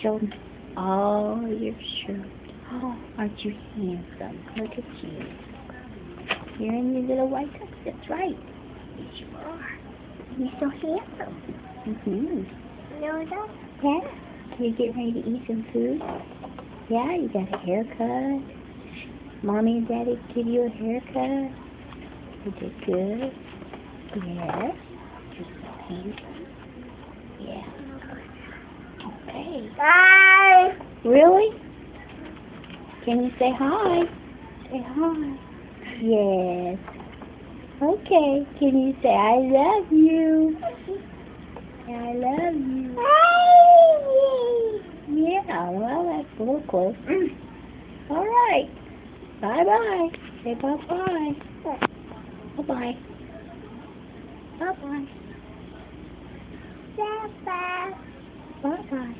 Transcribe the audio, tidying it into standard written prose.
Show me all your shirt. Oh, aren't you handsome? Look at you. You're in your little white tux. That's right. Yes, you are. You're so handsome. No, that. Yeah. Can you get ready to eat some food? Yeah, you got a haircut. Mommy and Daddy give you a haircut. You did good. Yes. You're so handsome. Yeah. Okay. Bye. Really? Can you say hi? Say hi. Yes. Okay. Can you say I love you? I love you. Yeah, well, that's a little close. All right. Bye-bye. Say bye-bye. Bye-bye. Bye-bye. Bye. Bye-bye.